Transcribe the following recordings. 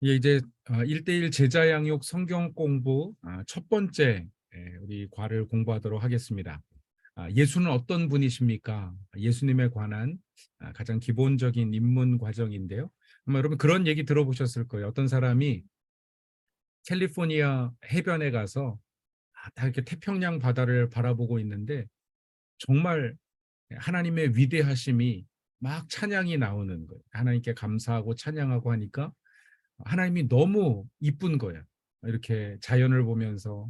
예, 이제 1대1 제자 양육 성경 공부 첫 번째 우리 과를 공부하도록 하겠습니다. 예수는 어떤 분이십니까? 예수님에 관한 가장 기본적인 입문 과정인데요. 아마 여러분 그런 얘기 들어보셨을 거예요. 어떤 사람이 캘리포니아 해변에 가서 다 이렇게 태평양 바다를 바라보고 있는데 정말 하나님의 위대하심이 막 찬양이 나오는 거예요. 하나님께 감사하고 찬양하고 하니까 하나님이 너무 이쁜 거예요. 이렇게 자연을 보면서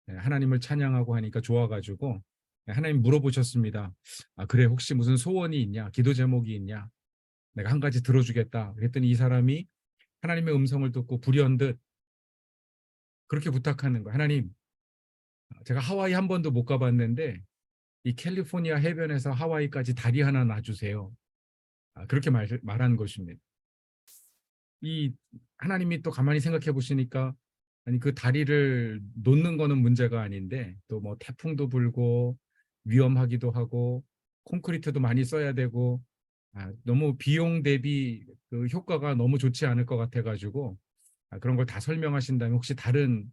하나님을 찬양하고 하니까 좋아가지고 하나님 물어보셨습니다. 그래, 혹시 무슨 소원이 있냐? 기도 제목이 있냐? 내가 한 가지 들어주겠다. 그랬더니 이 사람이 하나님의 음성을 듣고 불현듯 그렇게 부탁하는 거예요. 하나님, 제가 하와이 한 번도 못 가봤는데 이 캘리포니아 해변에서 하와이까지 다리 하나 놔주세요. 그렇게 말한 것입니다. 이 하나님이 또 가만히 생각해 보시니까 아니 그 다리를 놓는 거는 문제가 아닌데 또 뭐 태풍도 불고 위험하기도 하고 콘크리트도 많이 써야 되고 너무 비용 대비 그 효과가 너무 좋지 않을 것 같아 가지고 그런 걸 다 설명하신 다음에 혹시 다른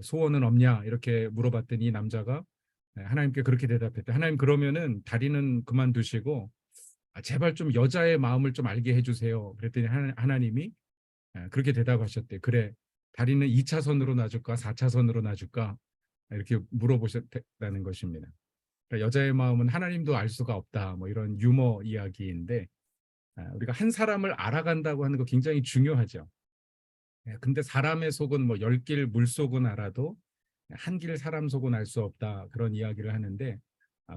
소원은 없냐 이렇게 물어봤더니 이 남자가 하나님께 그렇게 대답했대. 하나님, 그러면은 다리는 그만두시고 제발 좀 여자의 마음을 좀 알게 해주세요. 그랬더니 하나님이 그렇게 대답하셨대. 그래, 다리는 2차선으로 놔줄까 4차선으로 놔줄까 이렇게 물어보셨다는 것입니다. 그러니까 여자의 마음은 하나님도 알 수가 없다, 뭐 이런 유머 이야기인데 우리가 한 사람을 알아간다고 하는 거 굉장히 중요하죠. 근데 사람의 속은 뭐 10길 물속은 알아도 한 길 사람 속은 알 수 없다, 그런 이야기를 하는데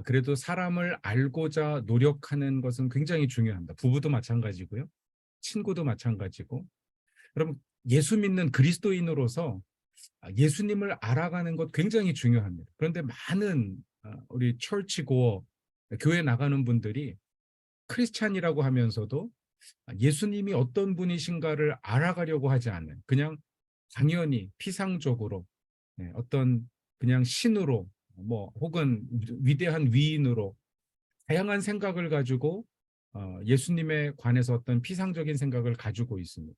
그래도 사람을 알고자 노력하는 것은 굉장히 중요합니다. 부부도 마찬가지고요. 친구도 마찬가지고. 여러분, 예수 믿는 그리스도인으로서 예수님을 알아가는 것 굉장히 중요합니다. 그런데 많은 우리 철치고 교회 나가는 분들이 크리스찬이라고 하면서도 예수님이 어떤 분이신가를 알아가려고 하지 않는, 그냥 당연히 피상적으로 어떤 그냥 신으로 뭐 혹은 위대한 위인으로 다양한 생각을 가지고 예수님에 관해서 어떤 피상적인 생각을 가지고 있습니다.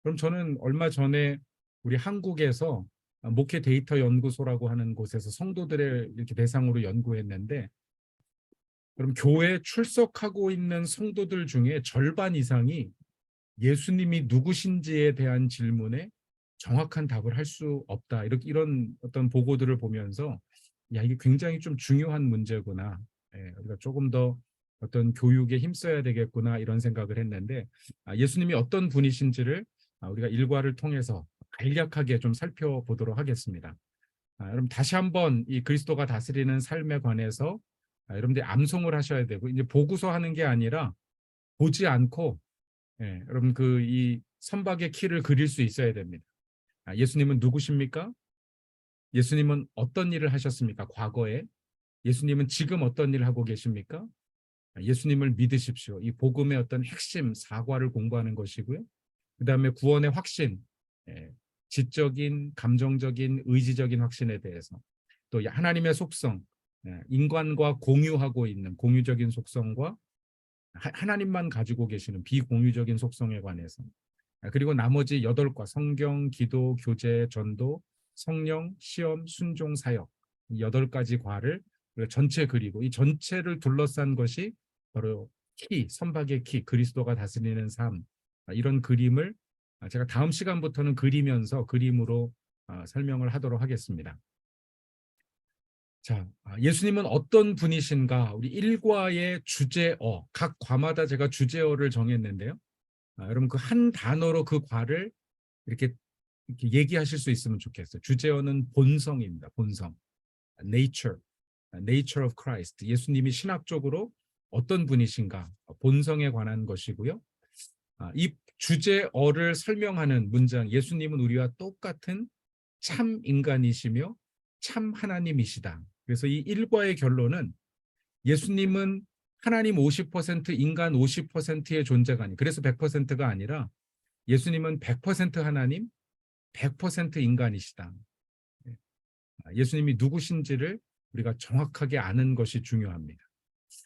그럼 저는 얼마 전에 우리 한국에서 목회 데이터 연구소라고 하는 곳에서 성도들을 이렇게 대상으로 연구했는데, 그럼 교회에 출석하고 있는 성도들 중에 절반 이상이 예수님이 누구신지에 대한 질문에 정확한 답을 할 수 없다, 이렇게 이런 어떤 보고들을 보면서 야, 이게 굉장히 좀 중요한 문제구나. 우리가 조금 더 어떤 교육에 힘써야 되겠구나, 이런 생각을 했는데 예수님이 어떤 분이신지를 우리가 일과를 통해서 간략하게 좀 살펴보도록 하겠습니다. 여러분 다시 한번 이 그리스도가 다스리는 삶에 관해서 여러분들이 암송을 하셔야 되고, 이제 보고서 하는 게 아니라 보지 않고 여러분 그 이 선박의 키를 그릴 수 있어야 됩니다. 예수님은 누구십니까? 예수님은 어떤 일을 하셨습니까? 과거에. 예수님은 지금 어떤 일을 하고 계십니까? 예수님을 믿으십시오. 이 복음의 어떤 핵심 사과를 공부하는 것이고요. 그다음에 구원의 확신, 예, 지적인, 감정적인, 의지적인 확신에 대해서, 또 하나님의 속성, 인간과 공유하고 있는 공유적인 속성과 하나님만 가지고 계시는 비공유적인 속성에 관해서, 그리고 나머지 8과 성경, 기도, 교제, 전도, 성령, 시험, 순종, 사역, 이 8가지 과를 전체 그리고 이 전체를 둘러싼 것이 바로 키, 선박의 키, 그리스도가 다스리는 삶, 이런 그림을 제가 다음 시간부터는 그리면서 그림으로 설명을 하도록 하겠습니다. 자, 예수님은 어떤 분이신가? 우리 1과의 주제어, 각 과마다 제가 주제어를 정했는데요. 여러분 그 한 단어로 그 과를 이렇게 얘기하실 수 있으면 좋겠어요. 주제어는 본성입니다. 본성, nature, nature of Christ. 예수님이 신학적으로 어떤 분이신가? 본성에 관한 것이고요. 이 주제어를 설명하는 문장, 예수님은 우리와 똑같은 참 인간이시며 참 하나님이시다. 그래서 이 1과의 결론은 예수님은 하나님 50% 인간 50%의 존재가 아니, 그래서 100%가 아니라 예수님은 100% 하나님 100% 인간이시다. 예수님이 누구신지를 우리가 정확하게 아는 것이 중요합니다.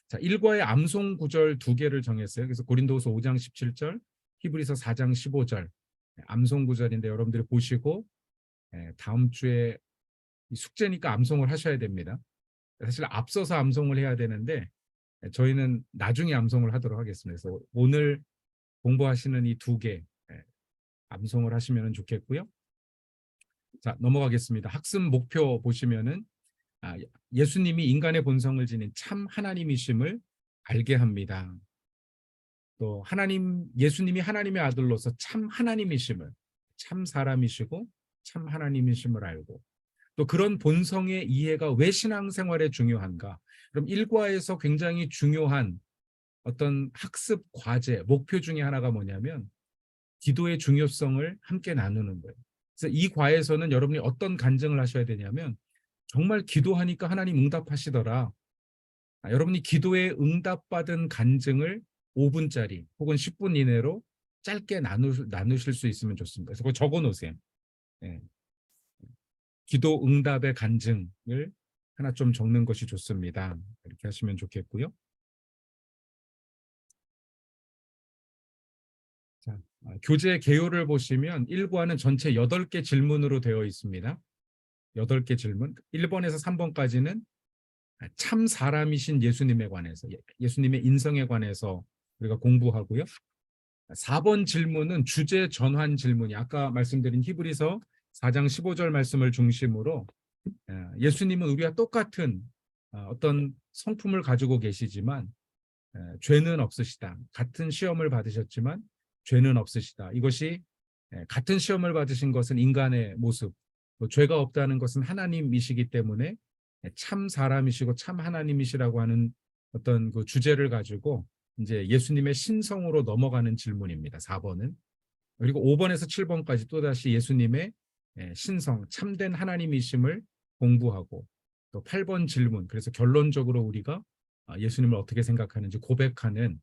자, 1과의 암송 구절 2개를 정했어요. 그래서 고린도후서 5장 17절, 히브리서 4장 15절. 암송 구절인데 여러분들이 보시고 다음 주에 숙제니까 암송을 하셔야 됩니다. 사실 앞서서 암송을 해야 되는데 저희는 나중에 암송을 하도록 하겠습니다. 그래서 오늘 공부하시는 이 두 개 암송을 하시면 좋겠고요. 자, 넘어가겠습니다. 학습 목표 보시면은 예수님이 인간의 본성을 지닌 참 하나님이심을 알게 합니다. 또 예수님이 하나님의 아들로서 참 하나님이심을, 참 사람이시고 참 하나님이심을 알고, 또 그런 본성의 이해가 왜 신앙생활에 중요한가? 그럼 일과에서 굉장히 중요한 어떤 학습 과제, 목표 중에 하나가 뭐냐면 기도의 중요성을 함께 나누는 거예요. 그래서 이 과에서는 여러분이 어떤 간증을 하셔야 되냐면 정말 기도하니까 하나님 응답하시더라. 여러분이 기도에 응답받은 간증을 5분짜리 혹은 10분 이내로 짧게 나누실 수 있으면 좋습니다. 그래서 그거 적어 놓으세요. 예. 기도 응답의 간증을 하나 좀 적는 것이 좋습니다. 이렇게 하시면 좋겠고요. 자, 교재 개요를 보시면 1과는 전체 8개 질문으로 되어 있습니다. 8개 질문. 1번에서 3번까지는 참 사람이신 예수님에 관해서, 예수님의 인성에 관해서 우리가 공부하고요. 4번 질문은 주제 전환 질문이 아까 말씀드린 히브리서 4장 15절 말씀을 중심으로 예수님은 우리와 똑같은 어떤 성품을 가지고 계시지만 죄는 없으시다. 같은 시험을 받으셨지만 죄는 없으시다. 이것이 같은 시험을 받으신 것은 인간의 모습, 또 죄가 없다는 것은 하나님이시기 때문에 참 사람이시고 참 하나님이시라고 하는 어떤 그 주제를 가지고 이제 예수님의 신성으로 넘어가는 질문입니다. 4번은. 그리고 5번에서 7번까지 또다시 예수님의 신성, 참된 하나님이심을 공부하고 또 8번 질문, 그래서 결론적으로 우리가 예수님을 어떻게 생각하는지 고백하는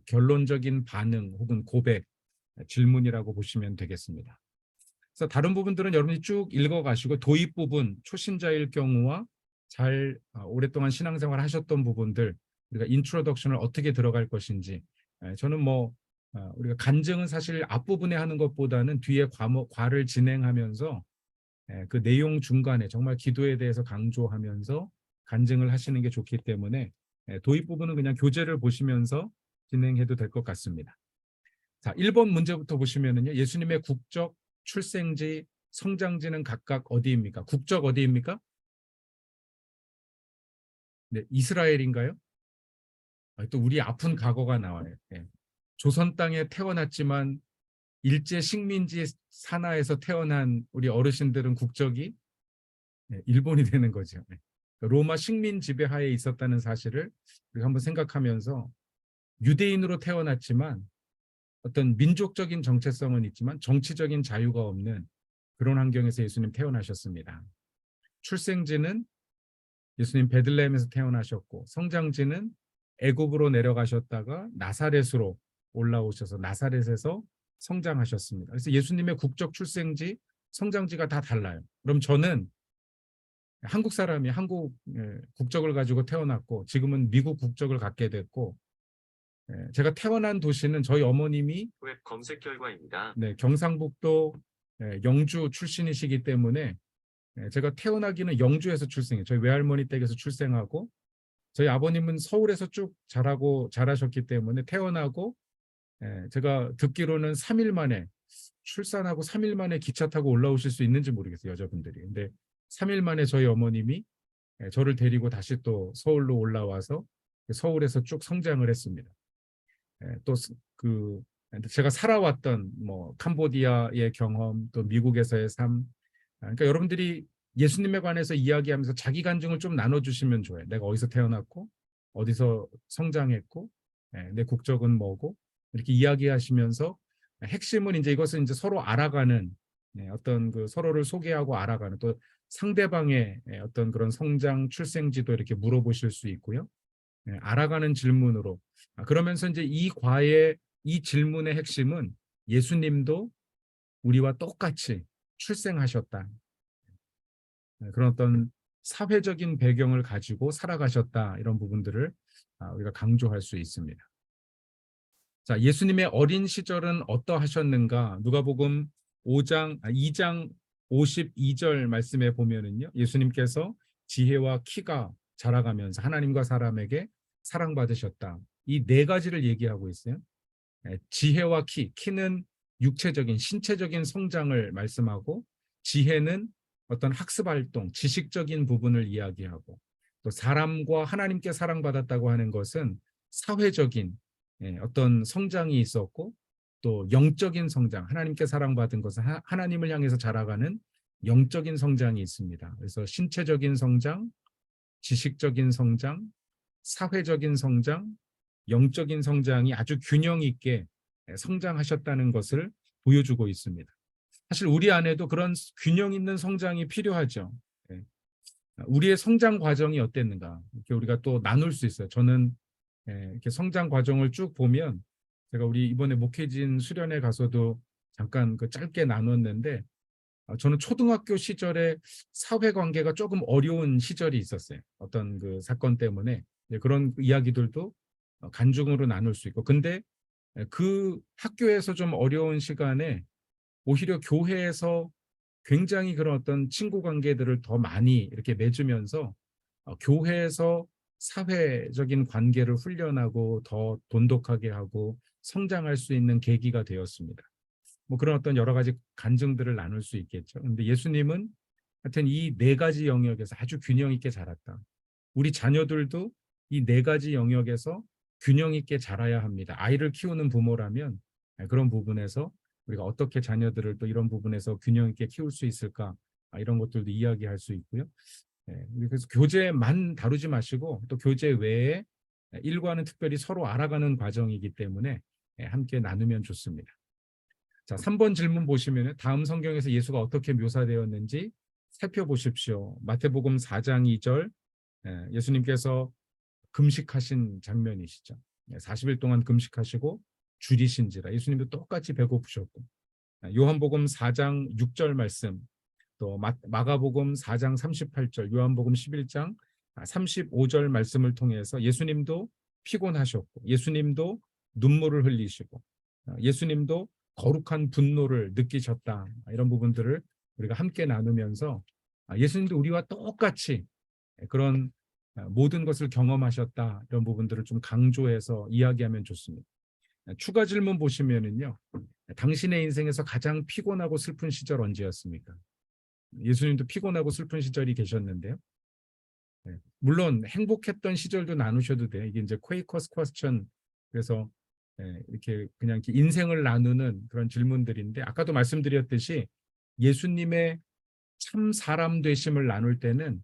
결론적인 반응 혹은 고백, 질문이라고 보시면 되겠습니다. 그래서 다른 부분들은 여러분이 쭉 읽어가시고 도입 부분, 초신자일 경우와 잘 오랫동안 신앙생활 하셨던 부분들, 우리가 인트로덕션을 어떻게 들어갈 것인지, 저는 뭐 우리가 간증은 사실 앞부분에 하는 것보다는 뒤에 과를 진행하면서 그 내용 중간에 정말 기도에 대해서 강조하면서 간증을 하시는 게 좋기 때문에 도입 부분은 그냥 교재를 보시면서 진행해도 될 것 같습니다. 자, 1번 문제부터 보시면은요. 예수님의 국적, 출생지, 성장지는 각각 어디입니까? 국적 어디입니까? 네, 이스라엘인가요? 또 우리 아픈 과거가 나와요. 네. 조선 땅에 태어났지만 일제 식민지 산하에서 태어난 우리 어르신들은 국적이 일본이 되는 거죠. 네. 로마 식민 지배 하에 있었다는 사실을 우리가 한번 생각하면서 유대인으로 태어났지만 어떤 민족적인 정체성은 있지만 정치적인 자유가 없는 그런 환경에서 예수님 태어나셨습니다. 출생지는 예수님 베들레헴에서 태어나셨고 성장지는 애굽으로 내려가셨다가 나사렛으로 올라오셔서 나사렛에서 성장하셨습니다. 그래서 예수님의 국적 출생지, 성장지가 다 달라요. 그럼 저는 한국 사람이 한국 국적을 가지고 태어났고 지금은 미국 국적을 갖게 됐고 제가 태어난 도시는 저희 어머님이 웹 검색 결과입니다. 네, 경상북도 영주 출신이시기 때문에 제가 태어나기는 영주에서 출생해요. 저희 외할머니 댁에서 출생하고 저희 아버님은 서울에서 쭉 자라셨기 때문에 태어나고 제가 듣기로는 3일 만에 출산하고 3일 만에 기차 타고 올라오실 수 있는지 모르겠어요. 여자분들이. 근데 3일 만에 저희 어머님이 저를 데리고 다시 또 서울로 올라와서 서울에서 쭉 성장을 했습니다. 또그 제가 살아왔던 뭐 캄보디아의 경험, 또 미국에서의 삶, 그러니까 여러분들이 예수님에 관해서 이야기하면서 자기 간증을 좀 나눠주시면 좋아요. 내가 어디서 태어났고, 어디서 성장했고, 내 국적은 뭐고, 이렇게 이야기하시면서 핵심은 이제 이것은 이제 서로 알아가는 어떤 그 서로를 소개하고 알아가는 또 상대방의 어떤 그런 성장, 출생지도 이렇게 물어보실 수 있고요. 알아가는 질문으로 그러면서 이제 이 과의 이 질문의 핵심은 예수님도 우리와 똑같이 출생하셨다. 그런 어떤 사회적인 배경을 가지고 살아가셨다. 이런 부분들을 우리가 강조할 수 있습니다. 자, 예수님의 어린 시절은 어떠하셨는가? 누가복음 2장 52절 말씀에 보면은요. 예수님께서 지혜와 키가 자라가면서 하나님과 사람에게 사랑받으셨다. 이 네 가지를 얘기하고 있어요. 지혜와 키는 육체적인 신체적인 성장을 말씀하고, 지혜는 어떤 학습 활동, 지식적인 부분을 이야기하고, 또 사람과 하나님께 사랑받았다고 하는 것은 사회적인 어떤 성장이 있었고, 또 영적인 성장, 하나님께 사랑받은 것은 하나님을 향해서 자라가는 영적인 성장이 있습니다. 그래서 신체적인 성장, 지식적인 성장, 사회적인 성장, 영적인 성장이 아주 균형 있게 성장하셨다는 것을 보여주고 있습니다. 사실 우리 안에도 그런 균형 있는 성장이 필요하죠. 예. 우리의 성장 과정이 어땠는가, 이렇게 우리가 또 나눌 수 있어요. 저는 이렇게 성장 과정을 쭉 보면, 제가 우리 이번에 목회진 수련회 가서도 잠깐 그 짧게 나눴는데, 저는 초등학교 시절에 사회관계가 조금 어려운 시절이 있었어요. 어떤 그 사건 때문에. 그런 이야기들도 간증으로 나눌 수 있고. 근데 그 학교에서 좀 어려운 시간에 오히려 교회에서 굉장히 그런 어떤 친구 관계들을 더 많이 이렇게 맺으면서 교회에서 사회적인 관계를 훈련하고 더 돈독하게 하고 성장할 수 있는 계기가 되었습니다. 뭐 그런 어떤 여러 가지 간증들을 나눌 수 있겠죠. 근데 예수님은 하여튼 이 네 가지 영역에서 아주 균형 있게 자랐다. 우리 자녀들도 이 네 가지 영역에서 균형 있게 자라야 합니다. 아이를 키우는 부모라면 그런 부분에서 우리가 어떻게 자녀들을 또 이런 부분에서 균형 있게 키울 수 있을까, 이런 것들도 이야기할 수 있고요. 그래서 교재만 다루지 마시고 또 교재 외에 일과는 특별히 서로 알아가는 과정이기 때문에 함께 나누면 좋습니다. 자, 3번 질문 보시면 다음 성경에서 예수가 어떻게 묘사되었는지 살펴보십시오. 마태복음 4장 2절, 예수님께서 금식하신 장면이시죠. 40일 동안 금식하시고 줄이신지라. 예수님도 똑같이 배고프셨고, 요한복음 4장 6절 말씀, 또 마가복음 4장 38절, 요한복음 11장 35절 말씀을 통해서 예수님도 피곤하셨고, 예수님도 눈물을 흘리시고, 예수님도 거룩한 분노를 느끼셨다. 이런 부분들을 우리가 함께 나누면서 예수님도 우리와 똑같이 그런 모든 것을 경험하셨다. 이런 부분들을 좀 강조해서 이야기하면 좋습니다. 추가 질문 보시면은요. 당신의 인생에서 가장 피곤하고 슬픈 시절 언제였습니까? 예수님도 피곤하고 슬픈 시절이 계셨는데요. 물론 행복했던 시절도 나누셔도 돼요. 이게 이제 퀘이커스 퀘스천, 그래서 이렇게 그냥 이렇게 인생을 나누는 그런 질문들인데, 아까도 말씀드렸듯이 예수님의 참 사람 되심을 나눌 때는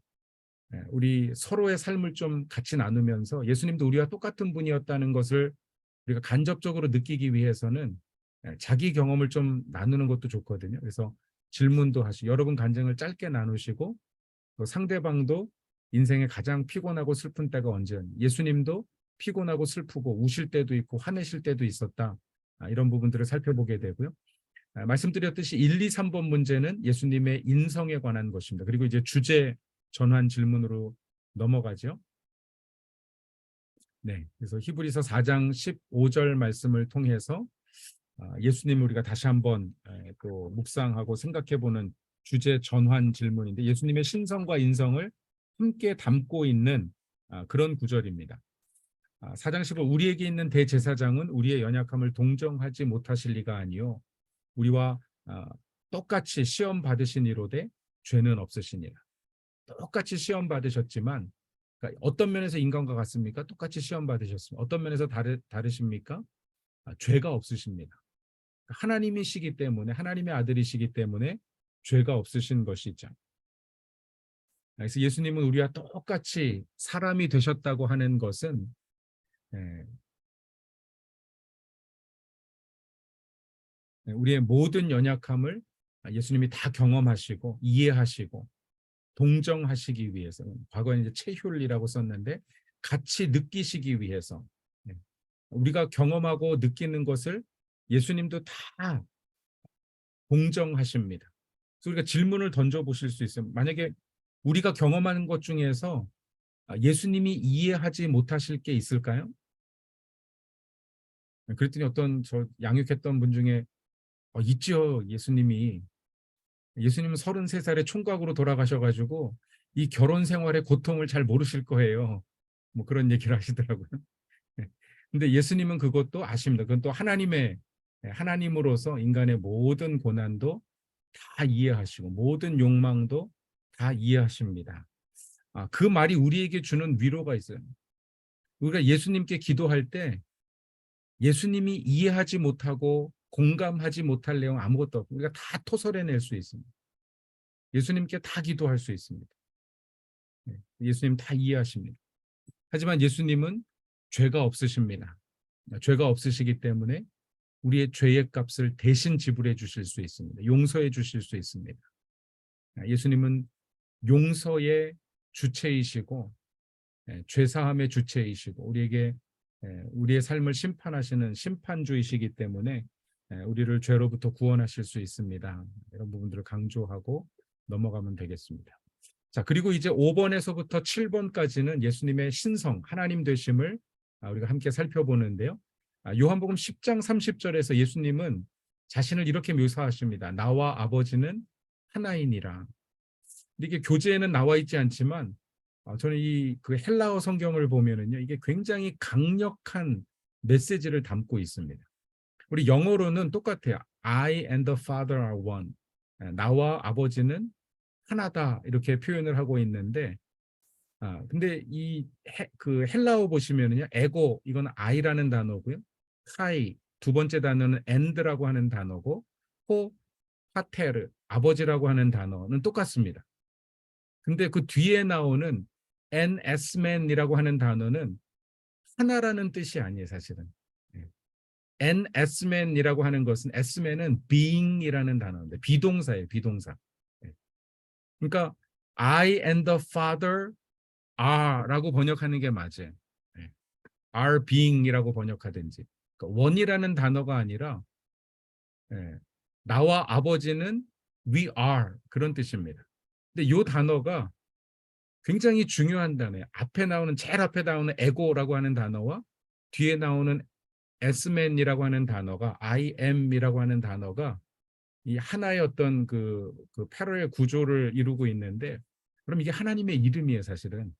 우리 서로의 삶을 좀 같이 나누면서 예수님도 우리와 똑같은 분이었다는 것을 우리가 간접적으로 느끼기 위해서는 자기 경험을 좀 나누는 것도 좋거든요. 그래서 질문도 하시고 여러분 간증을 짧게 나누시고, 또 상대방도 인생에 가장 피곤하고 슬픈 때가 언제였니? 예수님도 피곤하고 슬프고 우실 때도 있고 화내실 때도 있었다. 이런 부분들을 살펴보게 되고요. 말씀드렸듯이 1, 2, 3번 문제는 예수님의 인성에 관한 것입니다. 그리고 이제 주제 전환 질문으로 넘어가죠. 네, 그래서 히브리서 4장 15절 말씀을 통해서 예수님을 우리가 다시 한번 또 묵상하고 생각해보는 주제 전환 질문인데, 예수님의 신성과 인성을 함께 담고 있는 그런 구절입니다. 4장 15, 우리에게 있는 대제사장은 우리의 연약함을 동정하지 못하실 리가 아니요 우리와 똑같이 시험 받으신 이로되 죄는 없으시니라. 똑같이 시험 받으셨지만, 그러니까 어떤 면에서 인간과 같습니까? 똑같이 시험 받으셨습니다. 어떤 면에서 다르십니까? 죄가 없으십니다. 하나님이시기 때문에, 하나님의 아들이시기 때문에 죄가 없으신 것이죠. 그래서 예수님은 우리와 똑같이 사람이 되셨다고 하는 것은 우리의 모든 연약함을 예수님이 다 경험하시고 이해하시고 동정하시기 위해서, 과거에 이제 체휼이라고 썼는데 같이 느끼시기 위해서, 우리가 경험하고 느끼는 것을 예수님도 다 동정하십니다. 그래서 우리가 질문을 던져보실 수 있어요. 만약에 우리가 경험하는 것 중에서 예수님이 이해하지 못하실 게 있을까요? 그랬더니 어떤 저 양육했던 분 중에 있죠. 예수님은 33살에 총각으로 돌아가셔가지고 이 결혼 생활의 고통을 잘 모르실 거예요. 뭐 그런 얘기를 하시더라고요. 네. 근데 예수님은 그것도 아십니다. 그건 또 하나님으로서 인간의 모든 고난도 다 이해하시고 모든 욕망도 다 이해하십니다. 그 말이 우리에게 주는 위로가 있어요. 우리가 예수님께 기도할 때 예수님이 이해하지 못하고 공감하지 못할 내용 아무것도 없고 우리가 다 토설해낼 수 있습니다. 예수님께 다 기도할 수 있습니다. 예수님 다 이해하십니다. 하지만 예수님은 죄가 없으십니다. 죄가 없으시기 때문에 우리의 죄의 값을 대신 지불해 주실 수 있습니다. 용서해 주실 수 있습니다. 예수님은 용서의 주체이시고 죄사함의 주체이시고 우리의 삶을 심판하시는 심판주이시기 때문에 우리를 죄로부터 구원하실 수 있습니다. 이런 부분들을 강조하고 넘어가면 되겠습니다. 자, 그리고 이제 5번에서부터 7번까지는 예수님의 신성, 하나님 되심을 우리가 함께 살펴보는데요. 요한복음 10장 30절에서 예수님은 자신을 이렇게 묘사하십니다. 나와 아버지는 하나이니라. 이게 교재에는 나와 있지 않지만 저는 그 헬라어 성경을 보면은요, 이게 굉장히 강력한 메시지를 담고 있습니다. 우리 영어로는 똑같아요. I and the Father are one. 나와 아버지는 하나다 이렇게 표현을 하고 있는데, 근데 그 헬라어 보시면은요, 에고 이건 I라는 단어고요, 카이 두 번째 단어는 and라고 하는 단어고, 파테르 아버지라고 하는 단어는 똑같습니다. 근데 그 뒤에 나오는 en esmen이라고 하는 단어는 하나라는 뜻이 아니에요, 사실은. en esmen이라고 하는 것은 esmen은 being이라는 단어인데 비동사예요, 비동사. 그러니까 I and the Father are라고 번역하는 게 맞아요. are being이라고 번역하든지. 그러니까 원이라는 단어가 아니라 나와 아버지는 we are 그런 뜻입니다. 근데 이 단어가 굉장히 중요한 단어예요. 제일 앞에 나오는 에고라고 하는 단어와 뒤에 나오는 에스맨이라고 하는 단어가 I am이라고 하는 단어가 이 하나의 어떤 그 패러렐 구조를 이루고 있는데, 그럼 이게 하나님의 이름이에요, 사실은.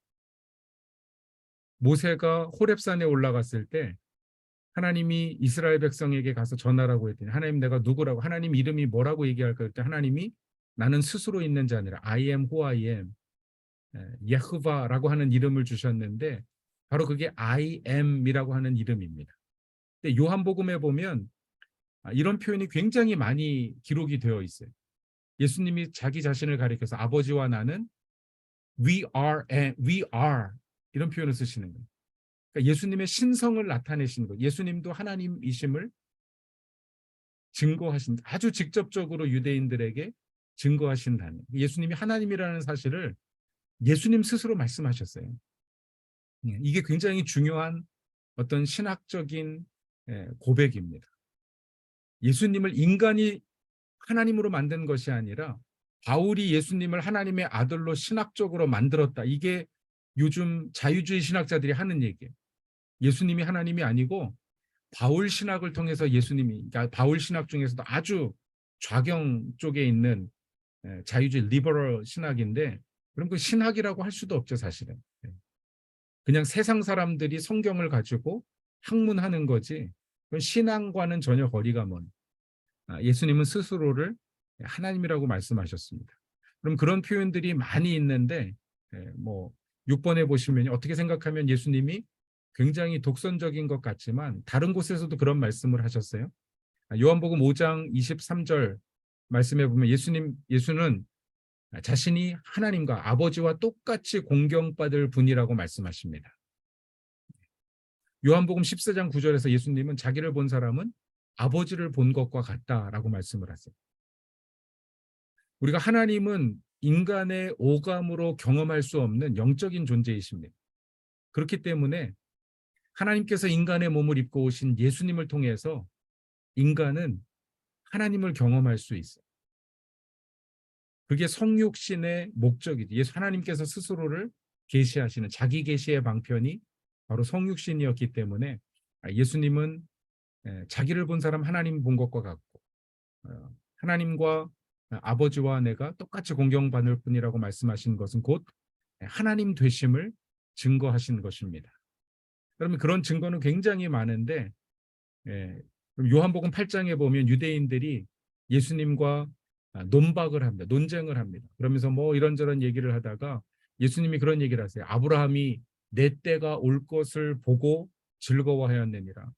모세가 호렙산에 올라갔을 때 하나님이 이스라엘 백성에게 가서 전하라고 했더니 하나님 내가 누구라고, 하나님 이름이 뭐라고 얘기할까 했더니 하나님이 나는 스스로 있는 자 아니라 I am who I am, 예흐바라고 하는 이름을 주셨는데 바로 그게 I am이라고 하는 이름입니다. 근데 요한복음에 보면 이런 표현이 굉장히 많이 기록이 되어 있어요. 예수님이 자기 자신을 가리켜서 아버지와 나는 we are 이런 표현을 쓰시는 거예요. 그러니까 예수님의 신성을 나타내시는 거예요. 예수님도 하나님이심을 증거하신, 아주 직접적으로 유대인들에게 증거하신 단어. 예수님이 하나님이라는 사실을 예수님 스스로 말씀하셨어요. 이게 굉장히 중요한 어떤 신학적인 고백입니다. 예수님을 인간이 하나님으로 만든 것이 아니라 바울이 예수님을 하나님의 아들로 신학적으로 만들었다. 이게 요즘 자유주의 신학자들이 하는 얘기예요. 예수님이 하나님이 아니고 바울 신학을 통해서 그러니까 바울 신학 중에서도 아주 좌경 쪽에 있는 자유주의 리버럴 신학인데, 그럼 그 신학이라고 할 수도 없죠, 사실은. 그냥 세상 사람들이 성경을 가지고 학문하는 거지 그건 신앙과는 전혀 거리가 먼, 예수님은 스스로를 하나님이라고 말씀하셨습니다. 그럼 그런 표현들이 많이 있는데 뭐 6번에 보시면 어떻게 생각하면 예수님이 굉장히 독선적인 것 같지만 다른 곳에서도 그런 말씀을 하셨어요. 요한복음 5장 23절 말씀해 보면 예수는 자신이 하나님과 아버지와 똑같이 공경받을 분이라고 말씀하십니다. 요한복음 14장 9절에서 예수님은 자기를 본 사람은 아버지를 본 것과 같다라고 말씀을 하세요. 우리가 하나님은 인간의 오감으로 경험할 수 없는 영적인 존재이십니다. 그렇기 때문에 하나님께서 인간의 몸을 입고 오신 예수님을 통해서 인간은 하나님을 경험할 수 있어요. 그게 성육신의 목적이죠. 하나님께서 스스로를 계시하시는 자기 계시의 방편이 바로 성육신이었기 때문에 예수님은 자기를 본 사람 하나님 본 것과 같고 하나님과 아버지와 내가 똑같이 공경받을 뿐이라고 말씀하신 것은 곧 하나님 되심을 증거하신 것입니다. 그러면 그런 증거는 굉장히 많은데 그럼 요한복음 8장에 보면 유대인들이 예수님과 논박을 합니다. 논쟁을 합니다. 그러면서 뭐 이런저런 얘기를 하다가 예수님이 그런 얘기를 하세요. 아브라함이 내 때가 올 것을 보고 즐거워하였느니라.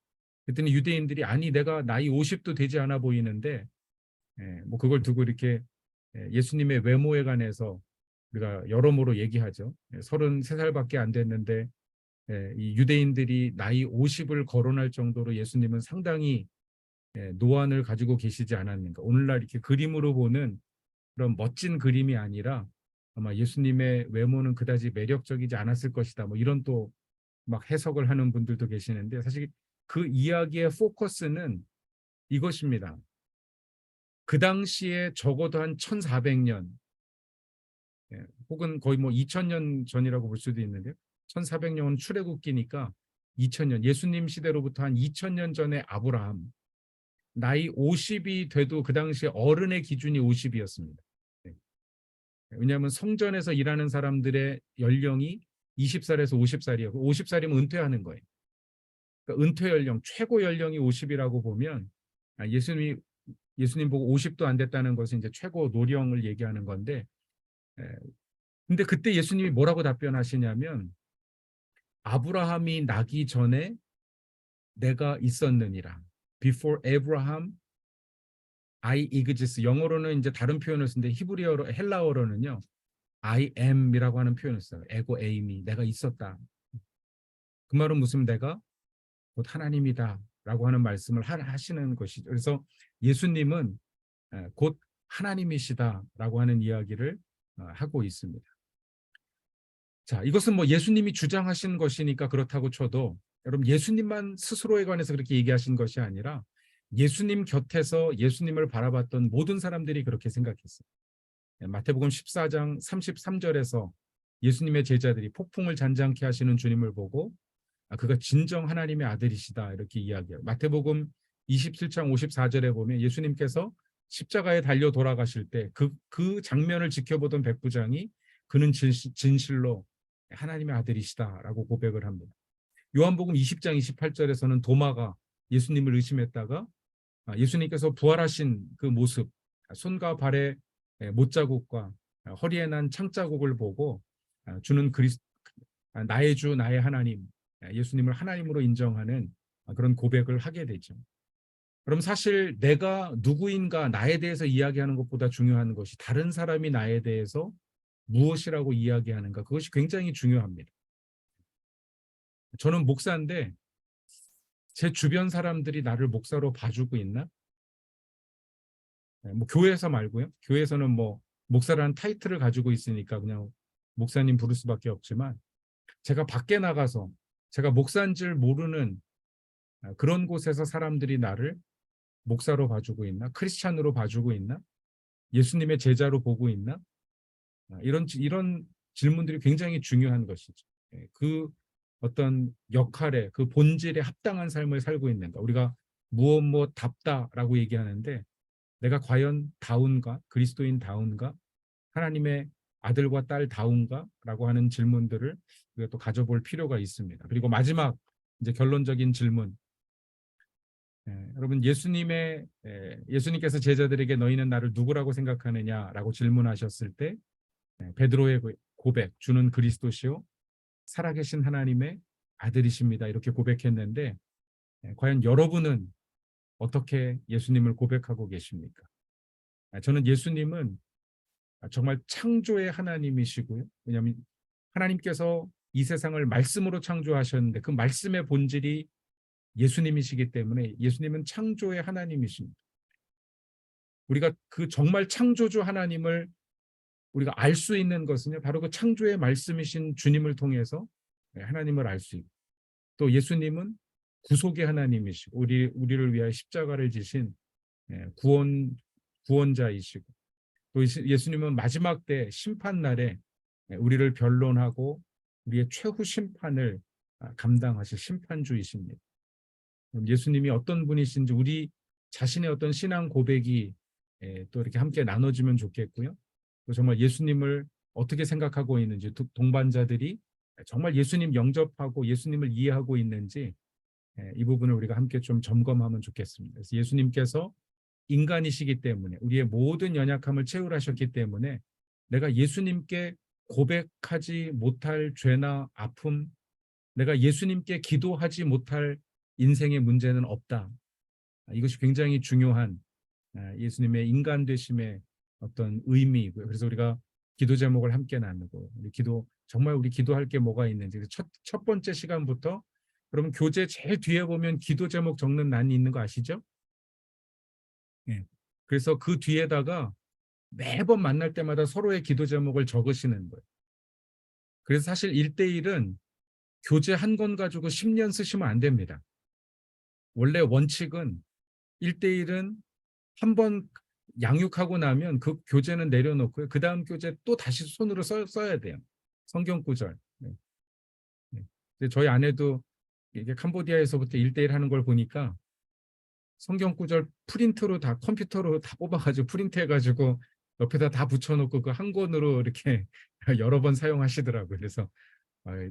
그랬더니 유대인들이 아니 내가 나이 50도 되지 않아 보이는데 뭐 그걸 두고 이렇게 예수님의 외모에 관해서 우리가 여러모로 얘기하죠. 33살밖에 안 됐는데 이 유대인들이 나이 50을 거론할 정도로 예수님은 상당히 노안을 가지고 계시지 않았는가. 오늘날 이렇게 그림으로 보는 그런 멋진 그림이 아니라 아마 예수님의 외모는 그다지 매력적이지 않았을 것이다. 뭐 이런 또 막 해석을 하는 분들도 계시는데 사실 그 이야기의 포커스는 이것입니다. 그 당시에 적어도 한 1400년 혹은 거의 뭐 2000년 전이라고 볼 수도 있는데요. 1400년은 출애굽기니까 2000년 예수님 시대로부터 한 2000년 전에 아브라함 나이 50이 돼도 그 당시에 어른의 기준이 50이었습니다. 왜냐하면 성전에서 일하는 사람들의 연령이 20살에서 50살이었고 50살이면 은퇴하는 거예요. 그러니까 은퇴 연령 최고 연령이 50이라고 보면 예수님 보고 50도 안 됐다는 것은 이제 최고 노령을 얘기하는 건데 근데 그때 예수님이 뭐라고 답변하시냐면 아브라함이 나기 전에 내가 있었느니라. Before Abraham, I exist. 영어로는 이제 다른 표현을 쓰는데 히브리어로 헬라어로는요. I am이라고 하는 표현을 써요. 에고 에이미. 내가 있었다. 그 말은 무슨 내가 곧 하나님이다라고 하는 말씀을 하시는 것이죠. 그래서 예수님은 곧 하나님이시다라고 하는 이야기를 하고 있습니다. 자, 이것은 뭐 예수님이 주장하신 것이니까 그렇다고 쳐도 여러분 예수님만 스스로에 관해서 그렇게 얘기하신 것이 아니라 예수님 곁에서 예수님을 바라봤던 모든 사람들이 그렇게 생각했어요. 마태복음 14장 33절에서 예수님의 제자들이 폭풍을 잔잔케 하시는 주님을 보고 그가 진정 하나님의 아들이시다 이렇게 이야기해요. 마태복음 27장 54절에 보면 예수님께서 십자가에 달려 돌아가실 때 그 장면을 지켜보던 백부장이 그는 진실로 하나님의 아들이시다라고 고백을 합니다. 요한복음 20장 28절에서는 도마가 예수님을 의심했다가 예수님께서 부활하신 그 모습, 손과 발에 못자국과 허리에 난 창자국을 보고 주는 나의 주 나의 하나님, 예수님을 하나님으로 인정하는 그런 고백을 하게 되죠. 그럼 사실 내가 누구인가 나에 대해서 이야기하는 것보다 중요한 것이 다른 사람이 나에 대해서 무엇이라고 이야기하는가 그것이 굉장히 중요합니다. 저는 목사인데 제 주변 사람들이 나를 목사로 봐주고 있나? 뭐 교회에서 말고요. 교회에서는 뭐 목사라는 타이틀을 가지고 있으니까 그냥 목사님 부를 수밖에 없지만 제가 밖에 나가서 제가 목사인 줄 모르는 그런 곳에서 사람들이 나를 목사로 봐주고 있나? 크리스찬으로 봐주고 있나? 예수님의 제자로 보고 있나? 이런 질문들이 굉장히 중요한 것이죠. 그 어떤 역할에 그 본질에 합당한 삶을 살고 있는가? 우리가 무엇답다라고 얘기하는데 내가 과연 다운가? 그리스도인 다운가? 하나님의 아들과 딸 다운가?라고 하는 질문들을 우리가 또 가져볼 필요가 있습니다. 그리고 마지막 이제 결론적인 질문. 여러분 예수님께서 제자들에게 너희는 나를 누구라고 생각하느냐라고 질문하셨을 때 베드로의 고백, 주는 그리스도시요 살아계신 하나님의 아들이십니다. 이렇게 고백했는데 과연 여러분은 어떻게 예수님을 고백하고 계십니까? 저는 예수님은 정말 창조의 하나님이시고요. 왜냐하면 하나님께서 이 세상을 말씀으로 창조하셨는데 그 말씀의 본질이 예수님이시기 때문에 예수님은 창조의 하나님이십니다. 우리가 그 정말 창조주 하나님을 우리가 알 수 있는 것은요. 바로 그 창조의 말씀이신 주님을 통해서 하나님을 알 수 있고 또 예수님은 구속의 하나님이시고 우리를 위하여 십자가를 지신 구원자이시고 또 예수님은 마지막 때 심판 날에 우리를 변론하고 우리의 최후 심판을 감당하실 심판주이십니다. 예수님이 어떤 분이신지 우리 자신의 어떤 신앙 고백이 또 이렇게 함께 나눠지면 좋겠고요. 또 정말 예수님을 어떻게 생각하고 있는지 동반자들이 정말 예수님 영접하고 예수님을 이해하고 있는지 이 부분을 우리가 함께 좀 점검하면 좋겠습니다. 그래서 예수님께서 인간이시기 때문에 우리의 모든 연약함을 채울하셨기 때문에 내가 예수님께 고백하지 못할 죄나 아픔, 내가 예수님께 기도하지 못할 인생의 문제는 없다. 이것이 굉장히 중요한 예수님의 인간 되심의 어떤 의미이고요. 그래서 우리가 기도 제목을 함께 나누고 정말 우리 기도할 게 뭐가 있는지 첫 번째 시간부터 여러분 교재 제일 뒤에 보면 기도 제목 적는欄이 있는 거 아시죠? 예. 그래서 그 뒤에다가 매번 만날 때마다 서로의 기도 제목을 적으시는 거예요. 그래서 사실 1대1은 교재 한 권 가지고 10년 쓰시면 안 됩니다. 원래 원칙은 1대1은 한 번 양육하고 나면 그 교재는 내려놓고요. 그 다음 교재 또 다시 손으로 써야 돼요. 성경 구절. 네. 네. 저희 아내도 이게 캄보디아에서부터 1대1 하는 걸 보니까 성경 구절 프린트로 다 컴퓨터로 다 뽑아가지고 프린트해가지고 옆에다 다 붙여놓고 그 한 권으로 이렇게 여러 번 사용하시더라고요. 그래서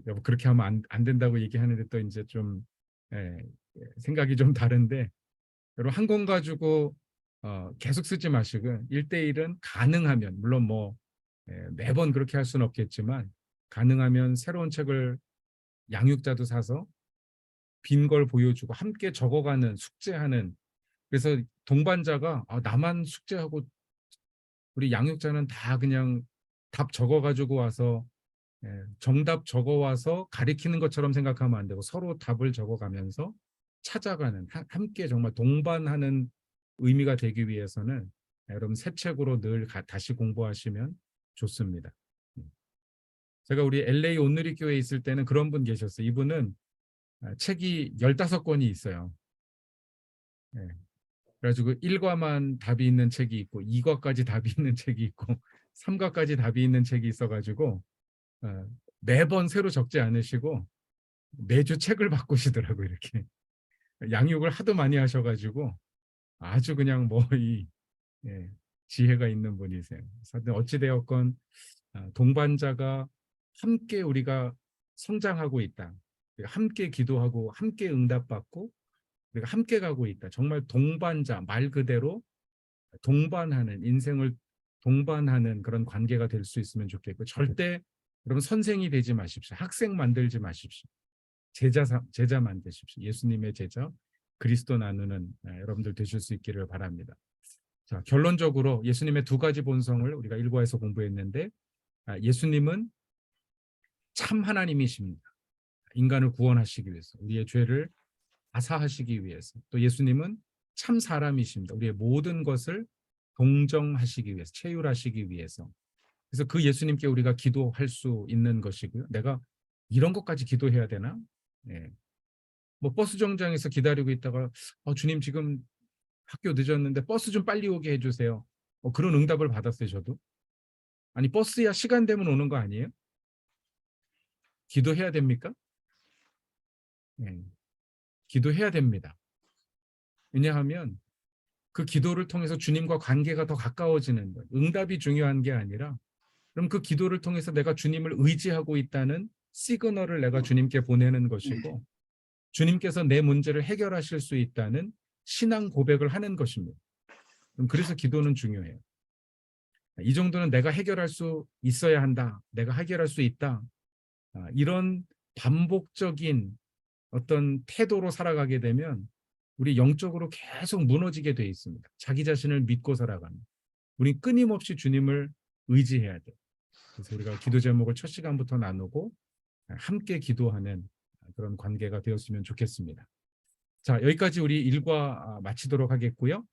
여보 그렇게 하면 안 된다고 얘기하는데 또 이제 좀 생각이 좀 다른데 여러분 한 권 가지고 계속 쓰지 마시고 1대1은 가능하면 물론 뭐 매번 그렇게 할 수는 없겠지만 가능하면 새로운 책을 양육자도 사서 빈 걸 보여주고 함께 적어가는 숙제하는 그래서 동반자가 나만 숙제하고 우리 양육자는 다 그냥 답 적어가지고 와서 정답 적어와서 가리키는 것처럼 생각하면 안 되고 서로 답을 적어가면서 찾아가는 함께 정말 동반하는 의미가 되기 위해서는 여러분 새 책으로 늘 다시 공부하시면 좋습니다. 제가 우리 LA 온누리 교회에 있을 때는 그런 분 계셨어요. 이분은 책이 15권이 있어요. 그래가지고 1과만 답이 있는 책이 있고 2과까지 답이 있는 책이 있고 3과까지 답이 있는 책이 있어가지고 매번 새로 적지 않으시고 매주 책을 바꾸시더라고요. 이렇게 양육을 하도 많이 하셔가지고 아주 그냥 지혜가 있는 분이세요. 어찌되었건 동반자가 함께 우리가 성장하고 있다. 함께 기도하고 함께 응답받고 우리가 함께 가고 있다. 정말 동반자 말 그대로 동반하는 인생을 동반하는 그런 관계가 될 수 있으면 좋겠고 절대 여러분 선생이 되지 마십시오. 학생 만들지 마십시오. 제자 만드십시오. 예수님의 제자 그리스도 나누는 여러분들 되실 수 있기를 바랍니다. 자, 결론적으로 예수님의 두 가지 본성을 우리가 1과에서 공부했는데 예수님은 참 하나님이십니다. 인간을 구원하시기 위해서 우리의 죄를 다사하시기 위해서 또 예수님은 참 사람이십니다. 우리의 모든 것을 동정하시기 위해서 체휼하시기 위해서 그래서 그 예수님께 우리가 기도할 수 있는 것이고요. 내가 이런 것까지 기도해야 되나? 뭐 버스 정장에서 기다리고 있다가 주님 지금 학교 늦었는데 버스 좀 빨리 오게 해주세요. 그런 응답을 받았어요. 저도. 아니 버스야 시간 되면 오는 거 아니에요? 기도해야 됩니까? 기도해야 됩니다. 왜냐하면 그 기도를 통해서 주님과 관계가 더 가까워지는 거예요. 응답이 중요한 게 아니라 그럼 그 기도를 통해서 내가 주님을 의지하고 있다는 시그널을 내가 주님께 보내는 것이고 주님께서 내 문제를 해결하실 수 있다는 신앙 고백을 하는 것입니다. 그래서 기도는 중요해요. 이 정도는 내가 해결할 수 있어야 한다. 내가 해결할 수 있다. 이런 반복적인 어떤 태도로 살아가게 되면 우리 영적으로 계속 무너지게 돼 있습니다. 자기 자신을 믿고 살아가는. 우리 끊임없이 주님을 의지해야 돼요. 그래서 우리가 기도 제목을 첫 시간부터 나누고 함께 기도하는 그런 관계가 되었으면 좋겠습니다. 자, 여기까지 우리 1과 마치도록 하겠고요.